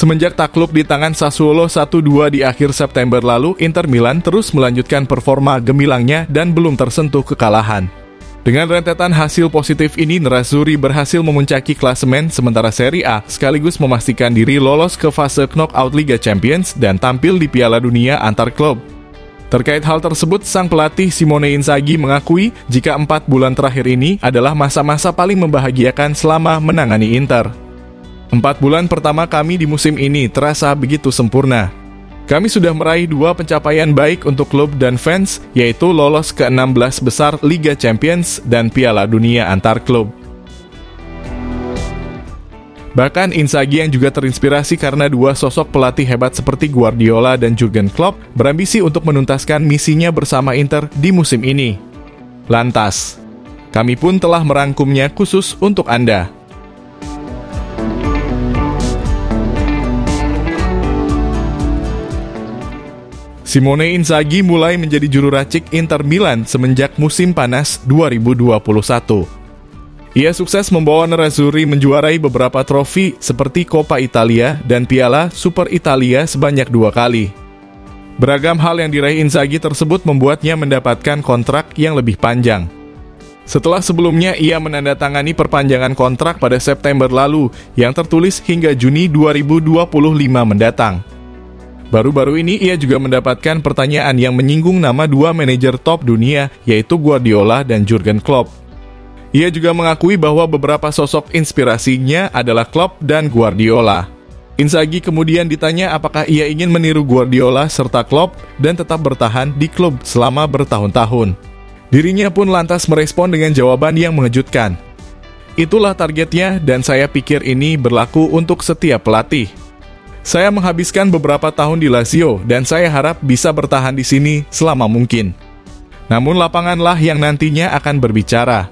Semenjak takluk di tangan Sassuolo 1-2 di akhir September lalu, Inter Milan terus melanjutkan performa gemilangnya dan belum tersentuh kekalahan. Dengan rentetan hasil positif ini, Nerazzurri berhasil memuncaki klasemen sementara Serie A sekaligus memastikan diri lolos ke fase knockout Liga Champions dan tampil di Piala Dunia antar klub. Terkait hal tersebut, sang pelatih Simone Inzaghi mengakui jika 4 bulan terakhir ini adalah masa-masa paling membahagiakan selama menangani Inter. 4 bulan pertama kami di musim ini terasa begitu sempurna. Kami sudah meraih 2 pencapaian baik untuk klub dan fans, yaitu lolos ke 16 besar Liga Champions dan Piala Dunia antar klub. Bahkan Inzaghi yang juga terinspirasi karena 2 sosok pelatih hebat seperti Guardiola dan Jurgen Klopp berambisi untuk menuntaskan misinya bersama Inter di musim ini. Lantas, kami pun telah merangkumnya khusus untuk Anda. Simone Inzaghi mulai menjadi juru racik Inter Milan semenjak musim panas 2021. Ia sukses membawa Nerazzurri menjuarai beberapa trofi seperti Coppa Italia dan Piala Super Italia sebanyak 2 kali. Beragam hal yang diraih Inzaghi tersebut membuatnya mendapatkan kontrak yang lebih panjang. Setelah sebelumnya ia menandatangani perpanjangan kontrak pada September lalu yang tertulis hingga Juni 2025 mendatang. Baru-baru ini ia juga mendapatkan pertanyaan yang menyinggung nama 2 manajer top dunia, yaitu Guardiola dan Jurgen Klopp. Ia juga mengakui bahwa beberapa sosok inspirasinya adalah Klopp dan Guardiola. Inzaghi kemudian ditanya apakah ia ingin meniru Guardiola serta Klopp dan tetap bertahan di klub selama bertahun-tahun. Dirinya pun lantas merespon dengan jawaban yang mengejutkan. Itulah targetnya dan saya pikir ini berlaku untuk setiap pelatih. Saya menghabiskan beberapa tahun di Lazio dan saya harap bisa bertahan di sini selama mungkin. Namun lapanganlah yang nantinya akan berbicara.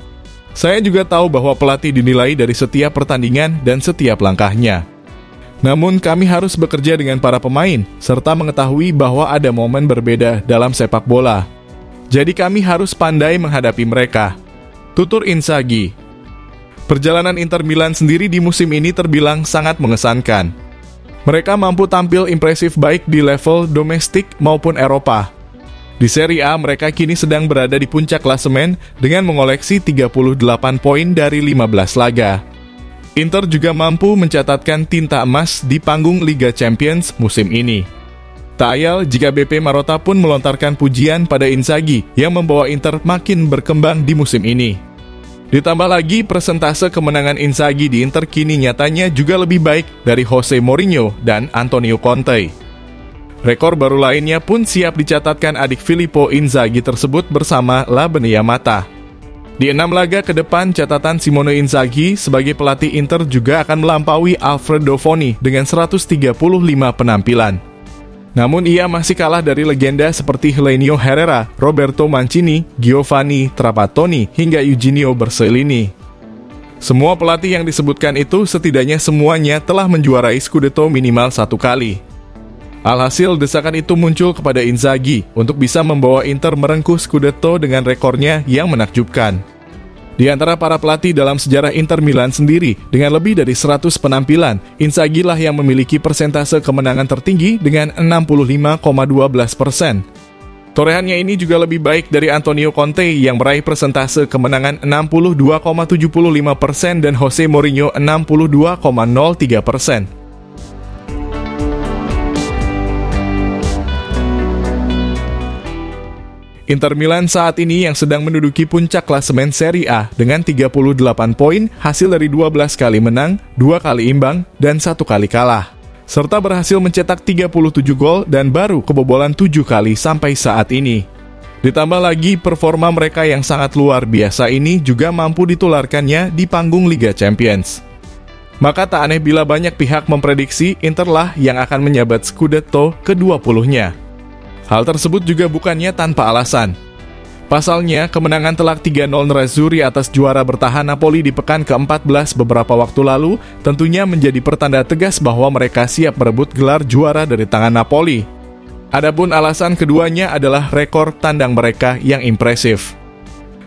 Saya juga tahu bahwa pelatih dinilai dari setiap pertandingan dan setiap langkahnya. Namun kami harus bekerja dengan para pemain, serta mengetahui bahwa ada momen berbeda dalam sepak bola. Jadi kami harus pandai menghadapi mereka. Tutur Inzaghi. Perjalanan Inter Milan sendiri di musim ini terbilang sangat mengesankan. Mereka mampu tampil impresif baik di level domestik maupun Eropa. Di Serie A, mereka kini sedang berada di puncak klasemen dengan mengoleksi 38 poin dari 15 laga. Inter juga mampu mencatatkan tinta emas di panggung Liga Champions musim ini. Tak ayal jika BP Marotta pun melontarkan pujian pada Inzaghi yang membawa Inter makin berkembang di musim ini. Ditambah lagi, persentase kemenangan Inzaghi di Inter kini nyatanya juga lebih baik dari Jose Mourinho dan Antonio Conte. Rekor baru lainnya pun siap dicatatkan adik Filippo Inzaghi tersebut bersama La Beneamata. Di 6 laga ke depan, catatan Simone Inzaghi sebagai pelatih Inter juga akan melampaui Alfredo Foni dengan 135 penampilan. Namun ia masih kalah dari legenda seperti Helenio Herrera, Roberto Mancini, Giovanni Trapattoni, hingga Eugenio Bersolini. Semua pelatih yang disebutkan itu setidaknya semuanya telah menjuarai Scudetto minimal 1 kali. Alhasil desakan itu muncul kepada Inzaghi untuk bisa membawa Inter merengkuh Scudetto dengan rekornya yang menakjubkan. Di antara para pelatih dalam sejarah Inter Milan sendiri, dengan lebih dari 100 penampilan, Inzaghi lah yang memiliki persentase kemenangan tertinggi dengan 65,12%. Torehannya ini juga lebih baik dari Antonio Conte yang meraih persentase kemenangan 62,75% dan Jose Mourinho 62,03%. Inter Milan saat ini yang sedang menduduki puncak klasemen Serie A dengan 38 poin hasil dari 12 kali menang, 2 kali imbang, dan 1 kali kalah. Serta berhasil mencetak 37 gol dan baru kebobolan 7 kali sampai saat ini. Ditambah lagi performa mereka yang sangat luar biasa ini juga mampu ditularkannya di panggung Liga Champions. Maka tak aneh bila banyak pihak memprediksi Inter lah yang akan menyabat Scudetto ke-20-nya. Hal tersebut juga bukannya tanpa alasan. Pasalnya, kemenangan telak 3-0 Nerazzurri atas juara bertahan Napoli di pekan ke-14 beberapa waktu lalu tentunya menjadi pertanda tegas bahwa mereka siap merebut gelar juara dari tangan Napoli. Adapun alasan keduanya adalah rekor tandang mereka yang impresif.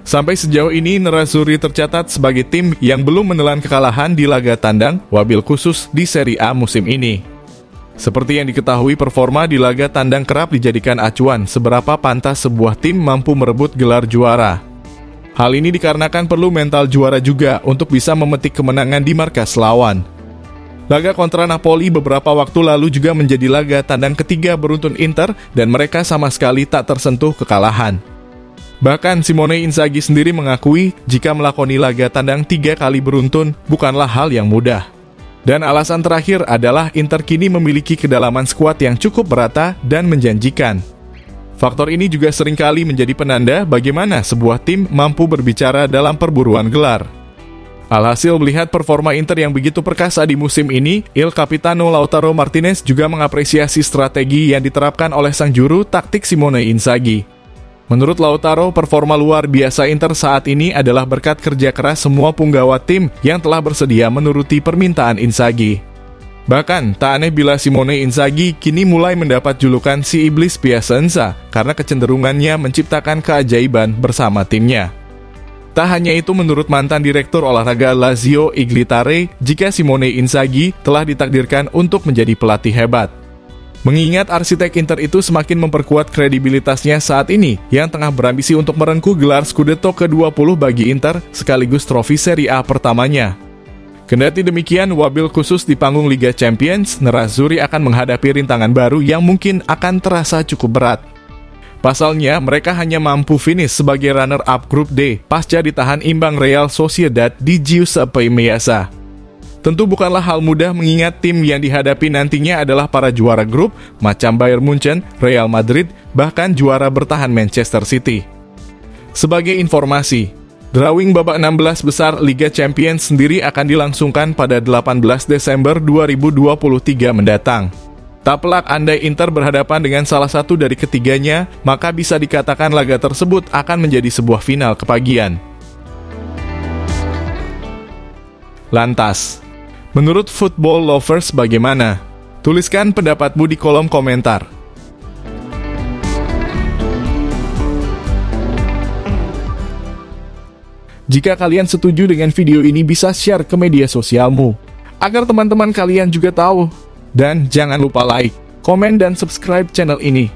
Sampai sejauh ini, Nerazzurri tercatat sebagai tim yang belum menelan kekalahan di laga tandang, wabil khusus di Serie A musim ini. Seperti yang diketahui, performa di laga tandang kerap dijadikan acuan seberapa pantas sebuah tim mampu merebut gelar juara. Hal ini dikarenakan perlu mental juara juga untuk bisa memetik kemenangan di markas lawan. Laga kontra Napoli beberapa waktu lalu juga menjadi laga tandang ketiga beruntun Inter dan mereka sama sekali tak tersentuh kekalahan. Bahkan Simone Inzaghi sendiri mengakui jika melakoni laga tandang 3 kali beruntun bukanlah hal yang mudah. Dan alasan terakhir adalah Inter kini memiliki kedalaman skuad yang cukup merata dan menjanjikan. Faktor ini juga seringkali menjadi penanda bagaimana sebuah tim mampu berbicara dalam perburuan gelar. Alhasil melihat performa Inter yang begitu perkasa di musim ini, Il Capitano Lautaro Martinez juga mengapresiasi strategi yang diterapkan oleh sang juru taktik Simone Inzaghi. Menurut Lautaro, performa luar biasa Inter saat ini adalah berkat kerja keras semua punggawa tim yang telah bersedia menuruti permintaan Inzaghi. Bahkan, tak aneh bila Simone Inzaghi kini mulai mendapat julukan si Iblis Piacenza karena kecenderungannya menciptakan keajaiban bersama timnya. Tak hanya itu, menurut mantan direktur olahraga Lazio Iglitare, jika Simone Inzaghi telah ditakdirkan untuk menjadi pelatih hebat. Mengingat arsitek Inter itu semakin memperkuat kredibilitasnya saat ini, yang tengah berambisi untuk merengkuh gelar Scudetto ke-20 bagi Inter, sekaligus trofi Serie A pertamanya. Kendati demikian, wabil khusus di panggung Liga Champions, Nerazzurri akan menghadapi rintangan baru yang mungkin akan terasa cukup berat. Pasalnya, mereka hanya mampu finish sebagai runner-up grup D, pasca ditahan imbang Real Sociedad di Giuseppe Meazza. Tentu bukanlah hal mudah mengingat tim yang dihadapi nantinya adalah para juara grup macam Bayern Munchen, Real Madrid, bahkan juara bertahan Manchester City. Sebagai informasi, drawing babak 16 besar Liga Champions sendiri akan dilangsungkan pada 18 Desember 2023 mendatang. Tak pelak andai Inter berhadapan dengan salah satu dari ketiganya, maka bisa dikatakan laga tersebut akan menjadi sebuah final kepagian. Lantas, menurut football lovers bagaimana? Tuliskan pendapatmu di kolom komentar. Jika kalian setuju dengan video ini, bisa share ke media sosialmu, agar teman-teman kalian juga tahu. Dan jangan lupa like, komen, dan subscribe channel ini.